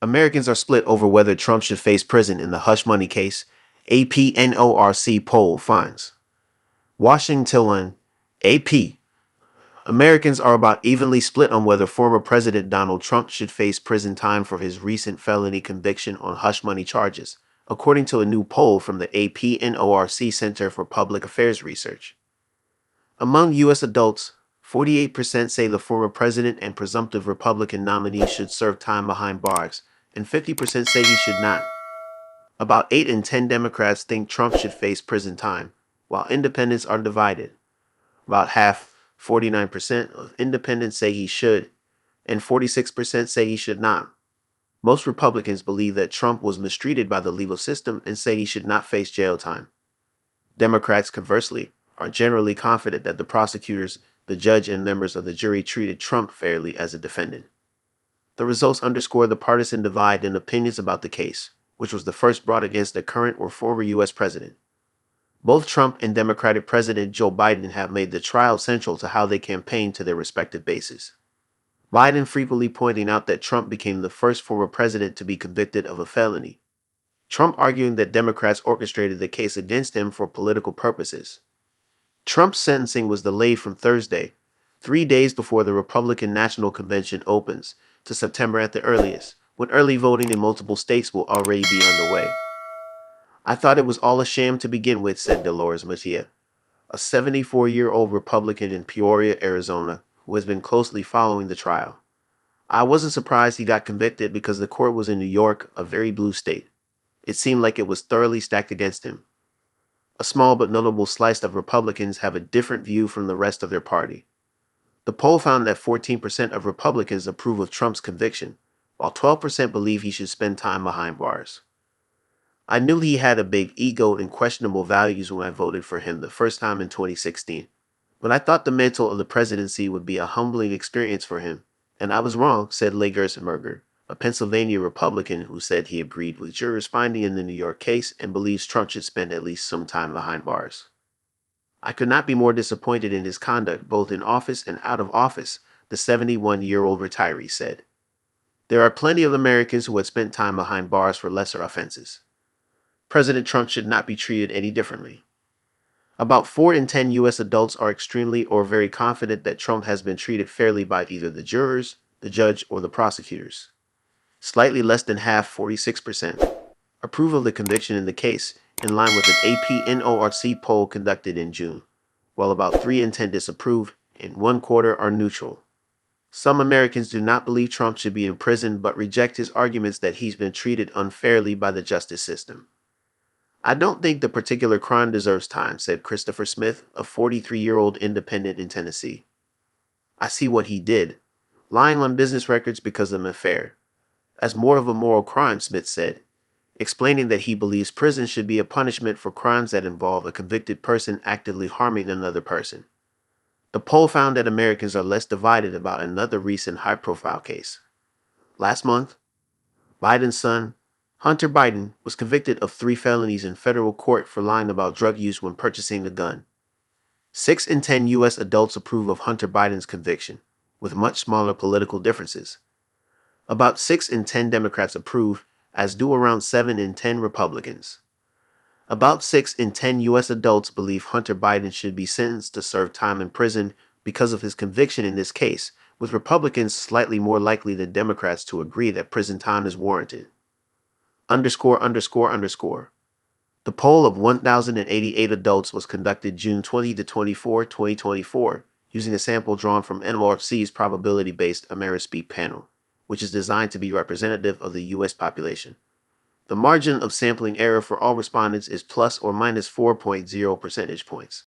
Americans are split over whether Trump should face prison in the hush money case, AP-NORC poll finds. Washington, AP. Americans are about evenly split on whether former President Donald Trump should face prison time for his recent felony conviction on hush money charges, according to a new poll from the AP-NORC Center for Public Affairs Research. Among U.S. adults, 48% say the former president and presumptive Republican nominee should serve time behind bars, and 50% say he should not. About 8 in 10 Democrats think Trump should face prison time, while independents are divided. About half, 49%, of independents say he should, and 46% say he should not. Most Republicans believe that Trump was mistreated by the legal system and say he should not face jail time. Democrats, conversely, are generally confident that the prosecutors, the judge, and members of the jury treated Trump fairly as a defendant. The results underscore the partisan divide in opinions about the case, which was the first brought against a current or former U.S. president. Both Trump and Democratic President Joe Biden have made the trial central to how they campaign to their respective bases. Biden frequently pointing out that Trump became the first former president to be convicted of a felony. Trump arguing that Democrats orchestrated the case against him for political purposes. Trump's sentencing was delayed from Thursday, 3 days before the Republican National Convention opens, to September at the earliest, when early voting in multiple states will already be underway. "I thought it was all a sham to begin with," said Dolores Mejia, a 74-year-old Republican in Peoria, Arizona, who has been closely following the trial. "I wasn't surprised he got convicted because the court was in New York, a very blue state. It seemed like it was thoroughly stacked against him." A small but notable slice of Republicans have a different view from the rest of their party. The poll found that 14% of Republicans approve of Trump's conviction, while 12% believe he should spend time behind bars. "I knew he had a big ego and questionable values when I voted for him the first time in 2016, but I thought the mantle of the presidency would be a humbling experience for him, and I was wrong," said Lee Gerstenberger, a Pennsylvania Republican who said he agreed with jurors' finding in the New York case and believes Trump should spend at least some time behind bars. "I could not be more disappointed in his conduct, both in office and out of office," the 71-year-old retiree said. "There are plenty of Americans who had spent time behind bars for lesser offenses. President Trump should not be treated any differently." About 4 in 10 U.S. adults are extremely or very confident that Trump has been treated fairly by either the jurors, the judge, or the prosecutors. Slightly less than half, 46%, approve of the conviction in the case, in line with an AP-NORC poll conducted in June, while about 3 in 10 disapprove and 1/4 are neutral. Some Americans do not believe Trump should be in prison but reject his arguments that he's been treated unfairly by the justice system. "I don't think the particular crime deserves time," said Christopher Smith, a 43-year-old independent in Tennessee. "I see what he did, lying on business records because of an affair, as more of a moral crime," Smith said, explaining that he believes prison should be a punishment for crimes that involve a convicted person actively harming another person. The poll found that Americans are less divided about another recent high-profile case. Last month, Biden's son, Hunter Biden, was convicted of 3 felonies in federal court for lying about drug use when purchasing a gun. 6 in 10 U.S. adults approve of Hunter Biden's conviction, with much smaller political differences. About 6 in 10 Democrats approve, as do around 7 in 10 Republicans. About 6 in 10 U.S. adults believe Hunter Biden should be sentenced to serve time in prison because of his conviction in this case, with Republicans slightly more likely than Democrats to agree that prison time is warranted. _____. The poll of 1,088 adults was conducted June 20 to 24, 2024, using a sample drawn from NORC's probability-based Amerispeak panel, which is designed to be representative of the U.S. population. The margin of sampling error for all respondents is plus or minus 4.0 percentage points.